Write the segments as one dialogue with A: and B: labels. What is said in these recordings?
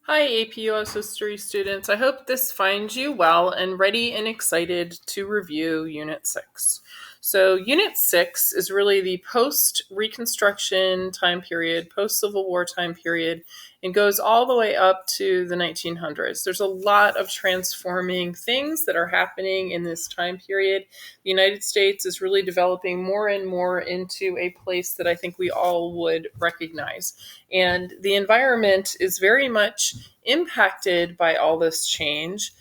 A: Hi, AP US History students. I hope this finds you well and ready and excited to review Unit 6. So, Unit 6 is really the post Reconstruction time period, post Civil War time period, and goes all the way up to the 1900s. There's a lot of transforming things that are happening in this time period. The United States is really developing more and more into a place that I think we all would recognize. And the environment is very much impacted by all this change.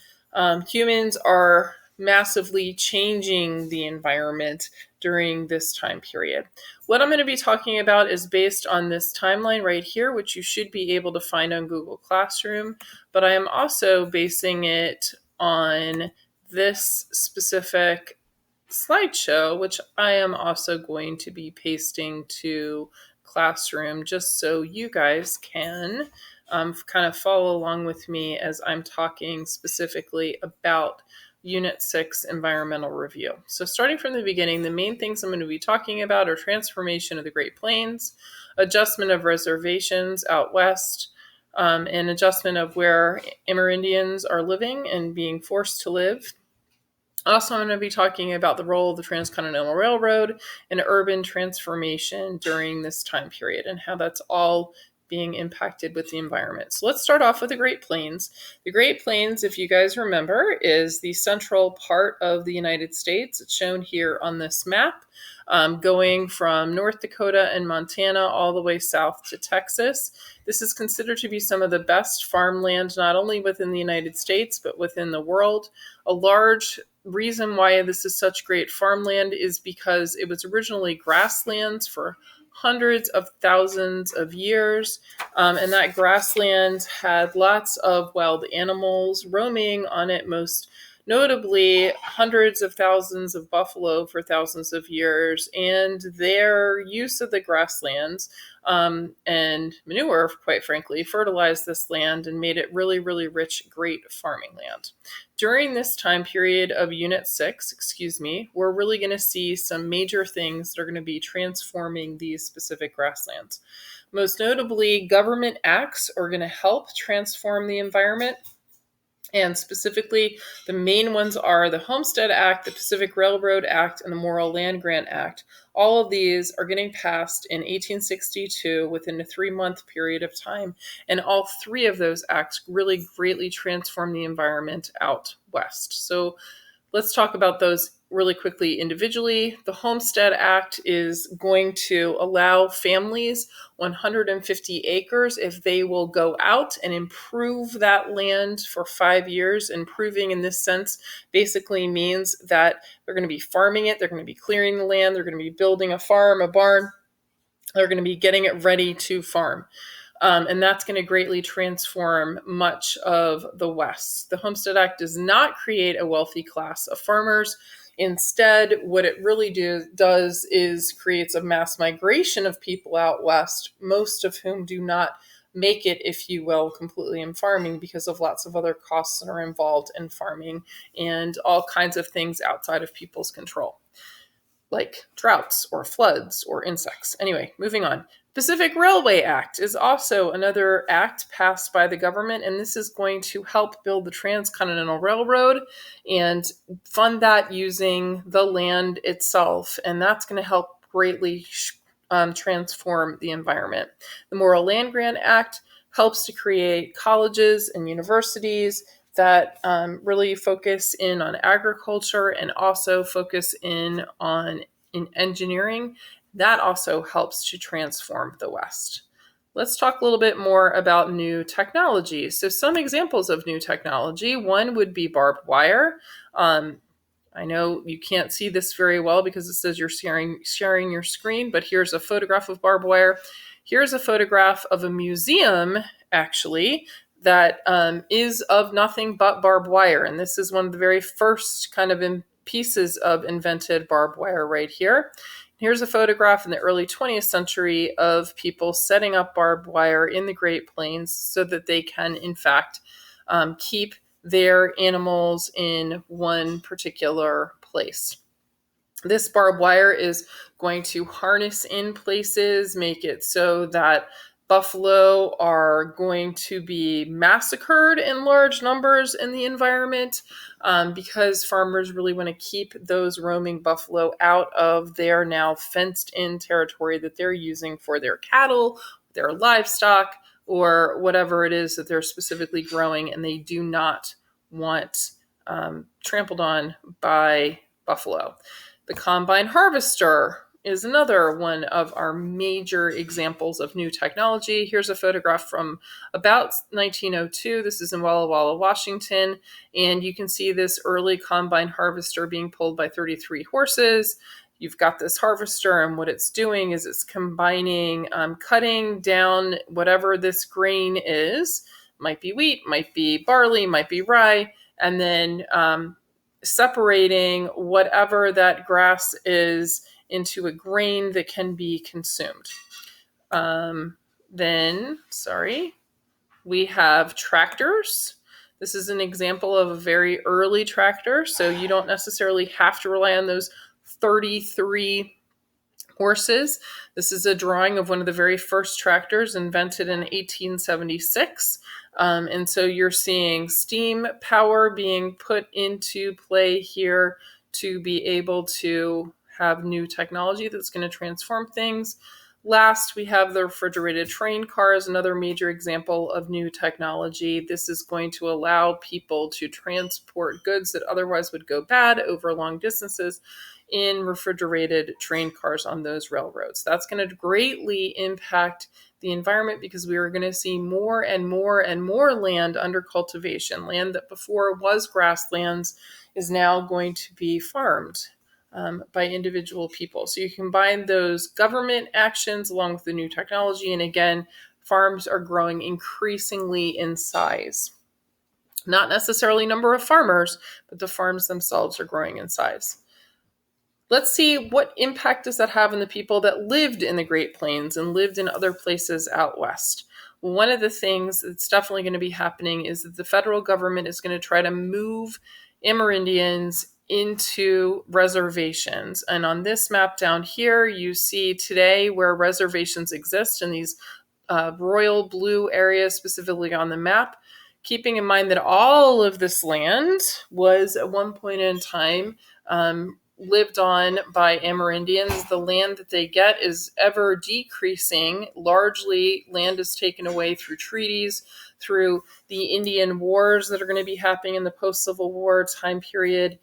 A: Humans are massively changing the environment during this time period. What I'm going to be talking about is based on this timeline right here, which you should be able to find on Google Classroom, but I am also basing it on this specific slideshow, which I am also going to be pasting to Classroom just so you guys can kind of follow along with me as I'm talking specifically about Unit 6 environmental review. So, starting from the beginning, the main things I'm going to be talking about are transformation of the Great Plains, adjustment of reservations out west, and adjustment of where Amerindians are living and being forced to live. Also, I'm going to be talking about the role of the Transcontinental Railroad in urban transformation during this time period and how that's all being impacted with the environment. So let's start off with the Great Plains. The Great Plains, if you guys remember, is the central part of the United States. It's shown here on this map, going from North Dakota and Montana all the way south to Texas. This is considered to be some of the best farmland, not only within the United States, but within the world. A large reason why this is such great farmland is because it was originally grasslands for hundreds of thousands of years, and that grassland had lots of wild animals roaming on it, most notably hundreds of thousands of buffalo for thousands of years, and their use of the grasslands and manure, quite frankly, fertilized this land and made it really, really rich, great farming land. During this time period of Unit 6, we're really going to see some major things that are going to be transforming these specific grasslands. Most notably, government acts are going to help transform the environment. And specifically, the main ones are the Homestead Act, the Pacific Railroad Act, and the Morrill Land Grant Act. All of these are getting passed in 1862 within a 3-month period of time. And all three of those acts really greatly transform the environment out west. So let's talk about those really quickly individually. The Homestead Act is going to allow families 150 acres if they will go out and improve that land for 5 years. Improving in this sense basically means that they're going to be farming it, they're going to be clearing the land, they're going to be building a farm, a barn, they're going to be getting it ready to farm. And that's going to greatly transform much of the West. The Homestead Act does not create a wealthy class of farmers. Instead, what it really does is creates a mass migration of people out west, most of whom do not make it, if you will, completely in farming because of lots of other costs that are involved in farming and all kinds of things outside of people's control, like droughts or floods or insects. Anyway, moving on. Pacific Railway Act is also another act passed by the government, and this is going to help build the Transcontinental Railroad and fund that using the land itself, and that's going to help greatly transform the environment. The Morrill Land Grant Act helps to create colleges and universities that really focus in on agriculture and also focus in engineering. That also helps to transform the West. Let's talk a little bit more about new technology. So some examples of new technology, one would be barbed wire. I know you can't see this very well because it says you're sharing your screen, but here's a photograph of barbed wire. Here's a photograph of a museum, actually, that is of nothing but barbed wire. And this is one of the very first kind of pieces of invented barbed wire right here. Here's a photograph in the early 20th century of people setting up barbed wire in the Great Plains so that they can, in fact, keep their animals in one particular place. This barbed wire is going to harness in places, make it so that buffalo are going to be massacred in large numbers in the environment because farmers really want to keep those roaming buffalo out of their now fenced-in territory that they're using for their cattle, their livestock, or whatever it is that they're specifically growing, and they do not want trampled on by buffalo. The combine harvester is another one of our major examples of new technology. Here's a photograph from about 1902. This is in Walla Walla, Washington, and you can see this early combine harvester being pulled by 33 horses. You've got this harvester, and what it's doing is it's combining, cutting down whatever this grain is. Might be wheat, might be barley, might be rye, and then separating whatever that grass is into a grain that can be consumed. We have tractors. This is an example of a very early tractor, so you don't necessarily have to rely on those 33 horses. This is a drawing of one of the very first tractors invented in 1876. And so you're seeing steam power being put into play here to be able to have new technology that's going to transform things. Last, we have the refrigerated train cars, another major example of new technology. This is going to allow people to transport goods that otherwise would go bad over long distances in refrigerated train cars on those railroads. That's going to greatly impact the environment because we are going to see more and more and more land under cultivation. Land that before was grasslands is now going to be farmed by individual people. So you combine those government actions along with the new technology, and again, farms are growing increasingly in size. Not necessarily number of farmers, but the farms themselves are growing in size. Let's see what impact does that have on the people that lived in the Great Plains and lived in other places out west. Well, one of the things that's definitely going to be happening is that the federal government is going to try to move Amerindians into reservations. And on this map down here, you see today where reservations exist in these royal blue areas specifically on the map, keeping in mind that all of this land was at one point in time lived on by Amerindians. The land that they get is ever decreasing. Largely, land is taken away through treaties, through the Indian wars that are going to be happening in the post-Civil War time period.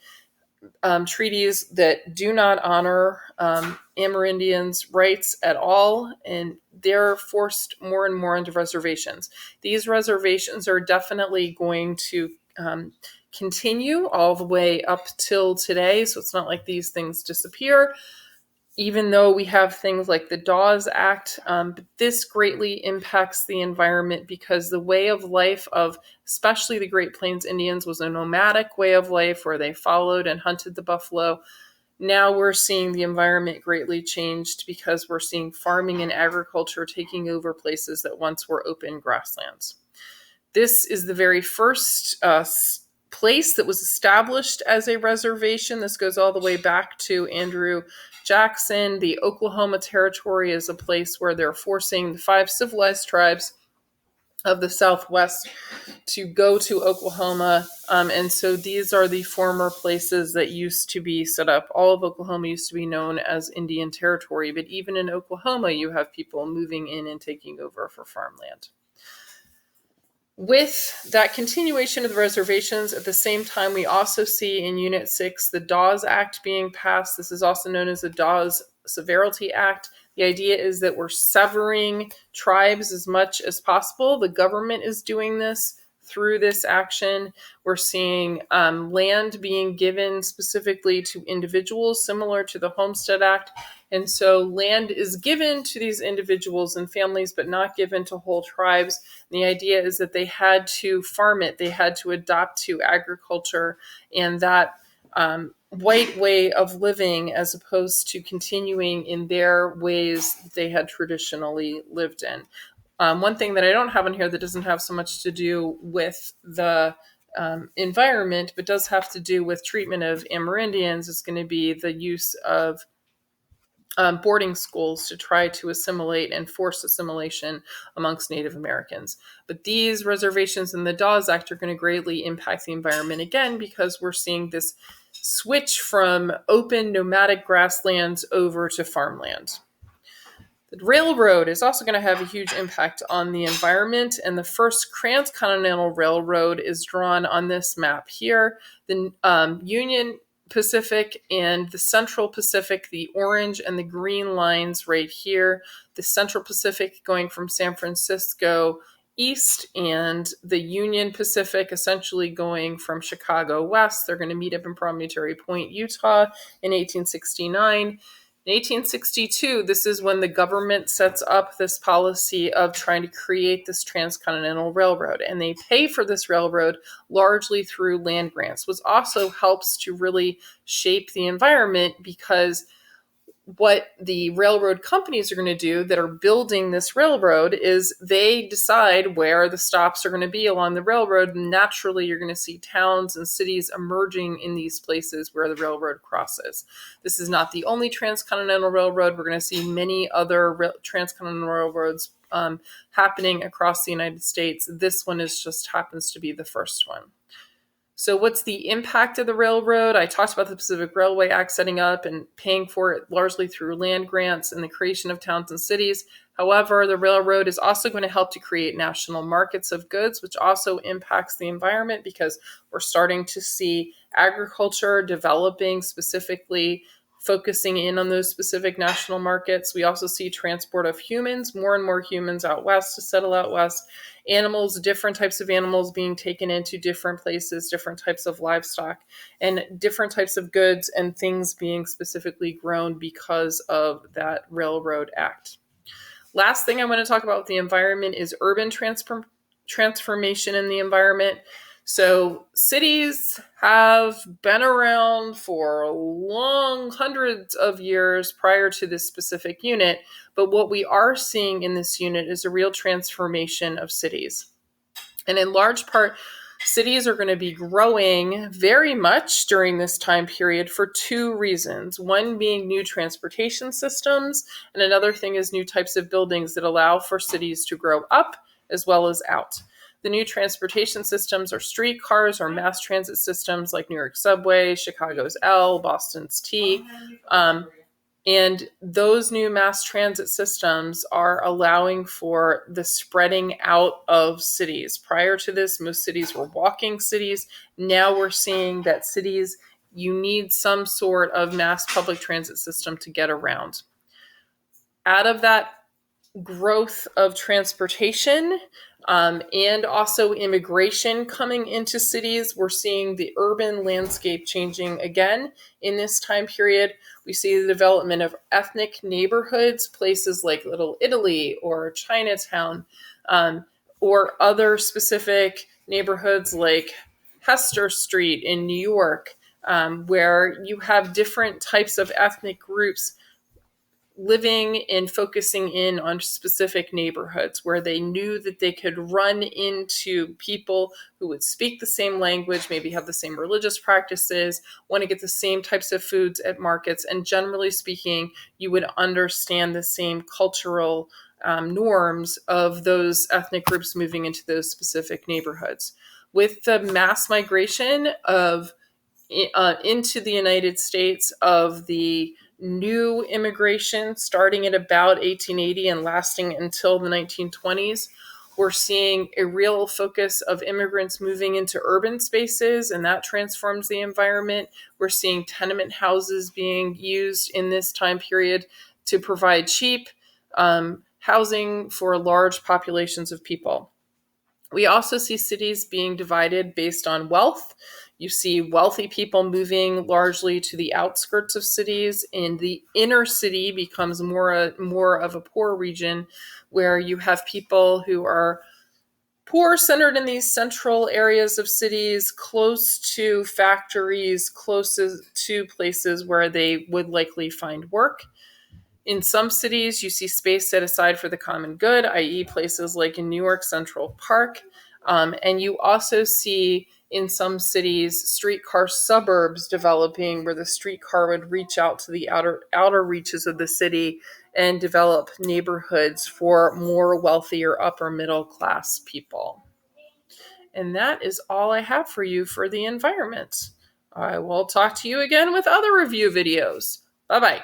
A: Treaties that do not honor Amerindians' rights at all, and they're forced more and more into reservations. These reservations are definitely going to continue all the way up till today, so it's not like these things disappear, even though we have things like the Dawes Act. But this greatly impacts the environment because the way of life of especially the Great Plains Indians was a nomadic way of life where they followed and hunted the buffalo. Now we're seeing the environment greatly changed because we're seeing farming and agriculture taking over places that once were open grasslands. This is the very first place that was established as a reservation. This goes all the way back to Andrew Jackson. The Oklahoma Territory is a place where they're forcing the 5 civilized tribes of the Southwest to go to Oklahoma. And so these are the former places that used to be set up. All of Oklahoma used to be known as Indian Territory, but even in Oklahoma, you have people moving in and taking over for farmland. With that continuation of the reservations, at the same time, we also see in Unit 6 the Dawes Act being passed. This is also known as the Dawes Severalty Act. The idea is that we're severing tribes as much as possible. The government is doing this through this action. We're seeing land being given specifically to individuals, similar to the Homestead Act. And so land is given to these individuals and families, but not given to whole tribes. And the idea is that they had to farm it. They had to adopt to agriculture and that white way of living as opposed to continuing in their ways that they had traditionally lived in. One thing that I don't have in here that doesn't have so much to do with the environment, but does have to do with treatment of Amerindians is going to be the use of boarding schools to try to assimilate and force assimilation amongst Native Americans. But these reservations in the Dawes Act are going to greatly impact the environment again, because we're seeing this switch from open nomadic grasslands over to farmland. The railroad is also going to have a huge impact on the environment, and the first transcontinental railroad is drawn on this map here. The Union Pacific and the Central Pacific, the orange and the green lines right here. The Central Pacific going from San Francisco east, and the Union Pacific essentially going from Chicago west. They're going to meet up in Promontory Point, Utah in 1869. In 1862, this is when the government sets up this policy of trying to create this transcontinental railroad, and they pay for this railroad largely through land grants, which also helps to really shape the environment, because what the railroad companies are going to do that are building this railroad is they decide where the stops are going to be along the railroad. And naturally, you're going to see towns and cities emerging in these places where the railroad crosses. This is not the only transcontinental railroad. We're going to see many other transcontinental railroads happening across the United States. This one just happens to be the first one. So what's the impact of the railroad? I talked about the Pacific Railway Act setting up and paying for it largely through land grants and the creation of towns and cities. However, the railroad is also going to help to create national markets of goods, which also impacts the environment, because we're starting to see agriculture developing, specifically focusing in on those specific national markets. We also see transport of humans, more and more humans out west to settle out west. Animals, different types of animals being taken into different places, different types of livestock, and different types of goods and things being specifically grown because of that Railroad Act. Last thing I want to talk about with the environment is urban transformation in the environment. So cities have been around for long, hundreds of years prior to this specific unit, but what we are seeing in this unit is a real transformation of cities. And in large part, cities are going to be growing very much during this time period for two reasons. One being new transportation systems, and another thing is new types of buildings that allow for cities to grow up as well as out. The new transportation systems are streetcars or mass transit systems like New York Subway, Chicago's L, Boston's T. And those new mass transit systems are allowing for the spreading out of cities. Prior to this, most cities were walking cities. Now we're seeing that cities, you need some sort of mass public transit system to get around. Out of that growth of transportation and also immigration coming into cities, we're seeing the urban landscape changing again in this time period. We see the development of ethnic neighborhoods, places like Little Italy or Chinatown, or other specific neighborhoods like Hester Street in New York, where you have different types of ethnic groups living and focusing in on specific neighborhoods where they knew that they could run into people who would speak the same language, maybe have the same religious practices, want to get the same types of foods at markets, and generally speaking, you would understand the same cultural norms of those ethnic groups moving into those specific neighborhoods. With the mass migration of into the United States of the new immigration starting at about 1880 and lasting until the 1920s, we're seeing a real focus of immigrants moving into urban spaces, and that transforms the environment. We're seeing tenement houses being used in this time period to provide cheap housing for large populations of people. We also see cities being divided based on wealth. You see wealthy people moving largely to the outskirts of cities, and the inner city becomes more of a poor region where you have people who are poor centered in these central areas of cities, close to factories, close to places where they would likely find work. In some cities, you see space set aside for the common good, i.e. places like in New York Central Park. And you also see in some cities streetcar suburbs developing where the streetcar would reach out to the outer reaches of the city and develop neighborhoods for more wealthier upper middle class people. And that is all I have for you for the environment. I will talk to you again with other review videos. Bye bye.